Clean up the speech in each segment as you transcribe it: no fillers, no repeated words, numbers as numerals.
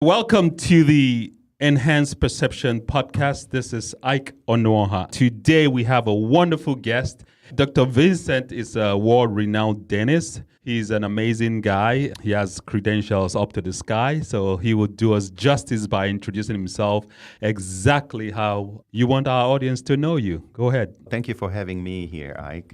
Welcome to the Enhanced Perception podcast. This is Ike Onuoha. Today we have a wonderful guest. Dr. Vincent is a world-renowned dentist. He's an amazing guy. He has credentials up to the sky, so he will do us justice by introducing himself exactly how you want our audience to know you. Go ahead. Thank you for having me here, Ike.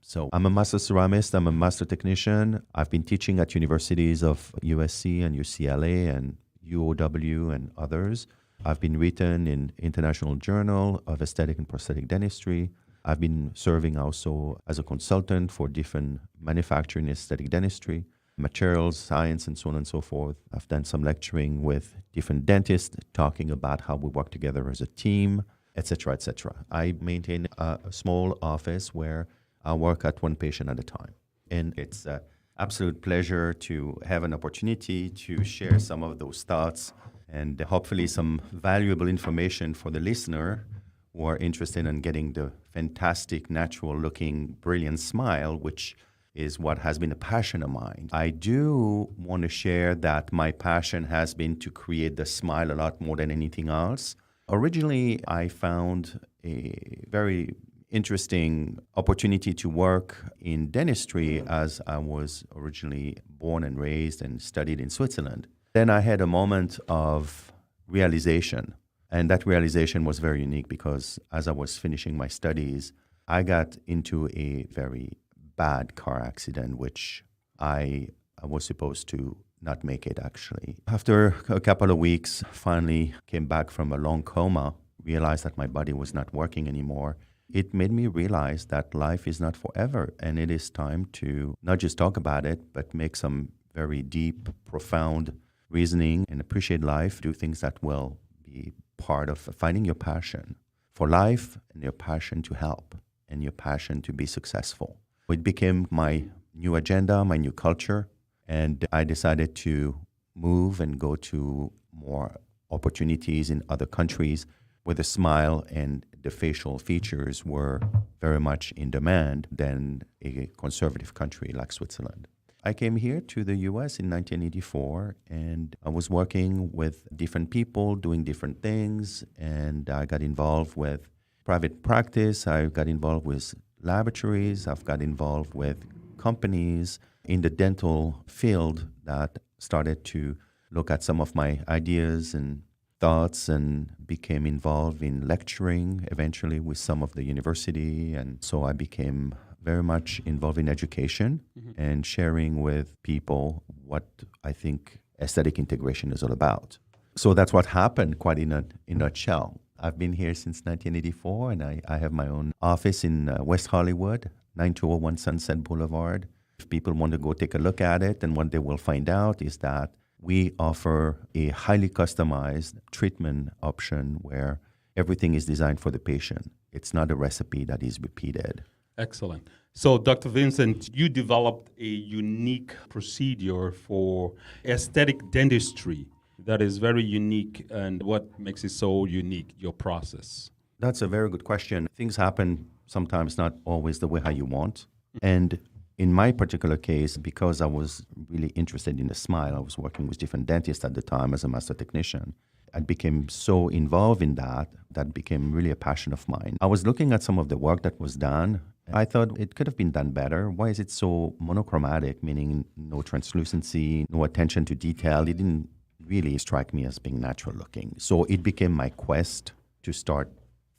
So I'm a master ceramist. I'm a master technician. I've been teaching at universities of USC and UCLA and UOW and others. I've been written in International Journal of Aesthetic and Prosthetic Dentistry. I've been serving also as a consultant for different manufacturing aesthetic dentistry, materials, science, and so on and so forth. I've done some lecturing with different dentists, talking about how we work together as a team, etc., etc. I maintain a small office where I work at one patient at a time. And it's an absolute pleasure to have an opportunity to share some of those thoughts and hopefully some valuable information for the listener who are interested in getting the fantastic, natural-looking, brilliant smile, which is what has been a passion of mine. I do want to share that my passion has been to create the smile a lot more than anything else. Originally, I found a very interesting opportunity to work in dentistry as I was originally born and raised and studied in Switzerland. Then I had a moment of realization, and that realization was very unique because as I was finishing my studies, I got into a very bad car accident, which I was supposed to not make it actually. After a couple of weeks, finally came back from a long coma, realized that my body was not working anymore. It made me realize that life is not forever, and it is time to not just talk about it, but make some very deep, profound reasoning and appreciate life, do things that will be part of finding your passion for life and your passion to help and your passion to be successful. It became my new agenda, my new culture, and I decided to move and go to more opportunities in other countries where the smile and the facial features were very much in demand than a conservative country like Switzerland. I came here to the US in 1984, and I was working with different people, doing different things, and I got involved with private practice. I got involved with laboratories. I've got involved with companies in the dental field that started to look at some of my ideas and thoughts and became involved in lecturing eventually with some of the university. And so I became very much involved in education and sharing with people what I think aesthetic integration is all about. So that's what happened quite in a nutshell. I've been here since 1984, and I have my own office in West Hollywood, 9201 Sunset Boulevard. If people want to go take a look at it, and what they will find out is that we offer a highly customized treatment option where everything is designed for the patient. It's not a recipe that is repeated. Excellent. So, Dr. Vincent, you developed a unique procedure for aesthetic dentistry that is very unique. And what makes it so unique, your process? That's a very good question. Things happen sometimes not always the way how you want. And in my particular case, because I was really interested in the smile, I was working with different dentists at the time as a master technician. I became so involved in that became really a passion of mine. I was looking at some of the work that was done. I thought it could have been done better. Why is it so monochromatic, meaning no translucency, no attention to detail? It didn't really strike me as being natural looking. So it became my quest to start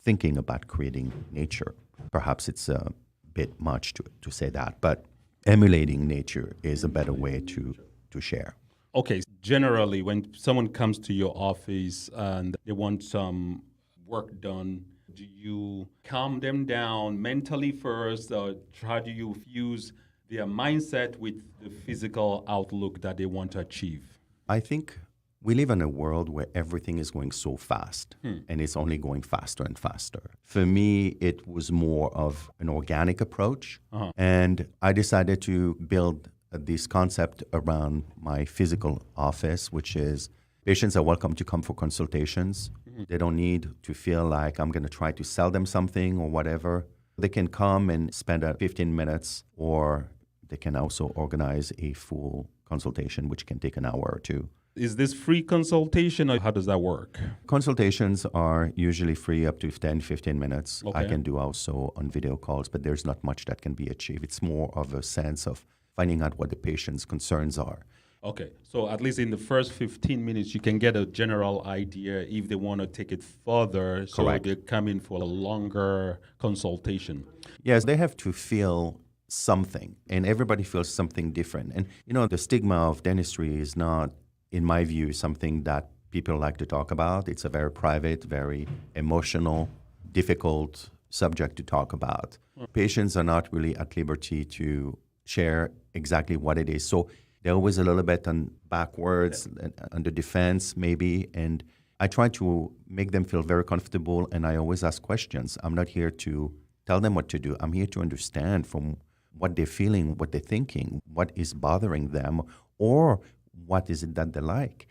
thinking about creating nature. Perhaps it's a bit much to say that, but emulating nature is a better way to share. Okay, generally when someone comes to your office and they want some work done, do you calm them down mentally first, or how do you fuse their mindset with the physical outlook that they want to achieve? I think we live in a world where everything is going so fast, and it's only going faster and faster. For me, it was more of an organic approach, and I decided to build this concept around my physical office, which is patients are welcome to come for consultations. They don't need to feel like I'm going to try to sell them something or whatever. They can come and spend 15 minutes, or they can also organize a full consultation, which can take an hour or two. Is this free consultation or how does that work? Consultations are usually free up to 10, 15 minutes. I Okay. can do also on video calls, but there's not much that can be achieved. It's more of a sense of finding out what the patient's concerns are. Okay, so at least in the first 15 minutes, you can get a general idea if they want to take it further. So Correct. they come in for a longer consultation. Yes, they have to feel something, and everybody feels something different. And, the stigma of dentistry is not, in my view, something that people like to talk about. It's a very private, very emotional, difficult subject to talk about. Patients are not really at liberty to share exactly what it is. So they're always a little bit on backwards, on the defense maybe, and I try to make them feel very comfortable, and I always ask questions. I'm not here to tell them what to do. I'm here to understand from what they're feeling, what they're thinking, what is bothering them, or what is it that they like.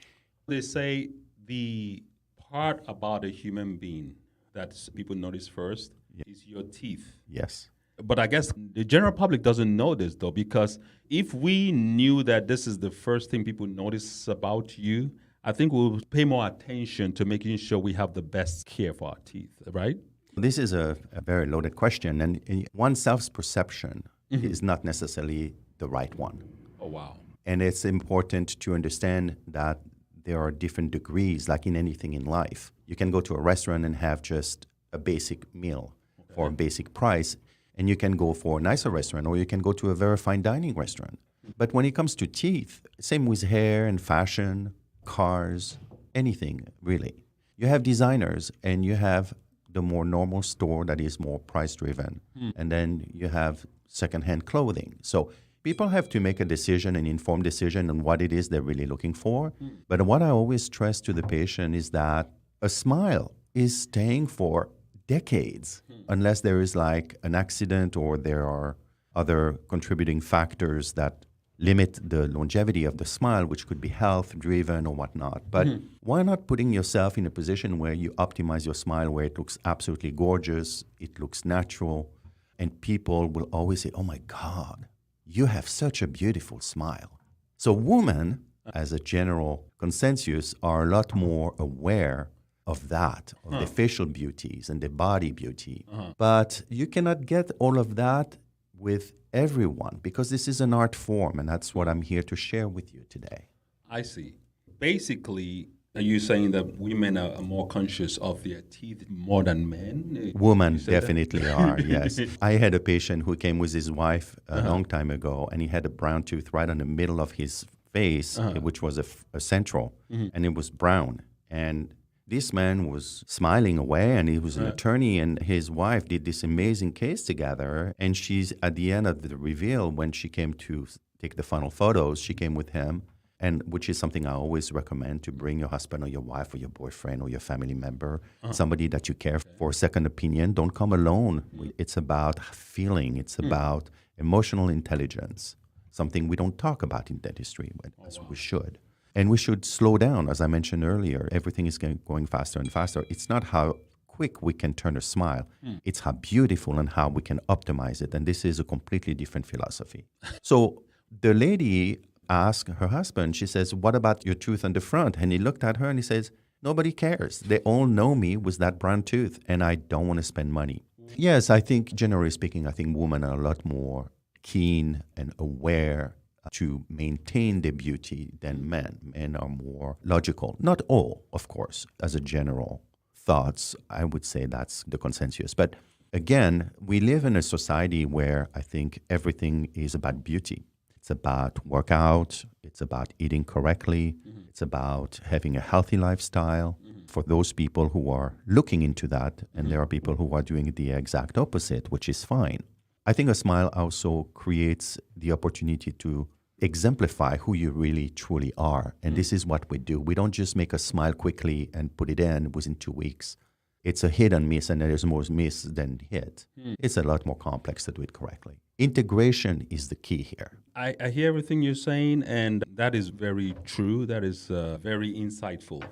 They say the part about a human being that people notice first is your teeth. Yes. But I guess the general public doesn't know this, though, because if we knew that this is the first thing people notice about you, I think we'll pay more attention to making sure we have the best care for our teeth, right? This is a very loaded question, and one's self-perception is not necessarily the right one. Oh, wow. And it's important to understand that there are different degrees, like in anything in life. You can go to a restaurant and have just a basic meal for a basic price, and you can go for a nicer restaurant, or you can go to a very fine dining restaurant. But when it comes to teeth, same with hair and fashion, cars, anything really. You have designers, and you have the more normal store that is more price-driven. And then you have secondhand clothing. So people have to make a decision, an informed decision on what it is they're really looking for. But what I always stress to the patient is that a smile is staying for decades unless there is like an accident or there are other contributing factors that limit the longevity of the smile, which could be health-driven or whatnot. But why not putting yourself in a position where you optimize your smile, where it looks absolutely gorgeous, it looks natural, and people will always say, oh my God, you have such a beautiful smile. So women, as a general consensus, are a lot more aware of that, of the facial beauties and the body beauty. But you cannot get all of that with everyone because this is an art form, and that's what I'm here to share with you today. I see. Basically, are you saying that women are more conscious of their teeth more than men? Women You say that? definitely are, yes. I had a patient who came with his wife a long time ago, and he had a brown tooth right in the middle of his face, which was a central, and it was brown. And this man was smiling away, and he was an attorney, and his wife did this amazing case together. And she's at the end of the reveal, when she came to take the final photos, she came with him, and which is something I always recommend, to bring your husband or your wife or your boyfriend or your family member, somebody that you care for a second opinion. Don't come alone. It's about feeling. It's about emotional intelligence, something we don't talk about in dentistry as we should. And we should slow down. As I mentioned earlier, everything is going faster and faster. It's not how quick we can turn a smile. It's how beautiful and how we can optimize it. And this is a completely different philosophy. So the lady asked her husband, she says, what about your tooth on the front? And he looked at her and he says, nobody cares. They all know me with that brown tooth, and I don't want to spend money. Yes, I think, generally speaking, I think women are a lot more keen and aware to maintain their beauty than men. Men are more logical. Not all, of course, as a general thoughts. I would say that's the consensus. But again, we live in a society where I think everything is about beauty. It's about workout. It's about eating correctly. It's about having a healthy lifestyle. For those people who are looking into that, and there are people who are doing the exact opposite, which is fine. I think a smile also creates the opportunity to exemplify who you really truly are. And this is what we do. We don't just make a smile quickly and put it in within 2 weeks. It's a hit and miss, and there's more miss than hit. It's a lot more complex to do it correctly. Integration is the key here. I hear everything you're saying, and that is very true. That is very insightful.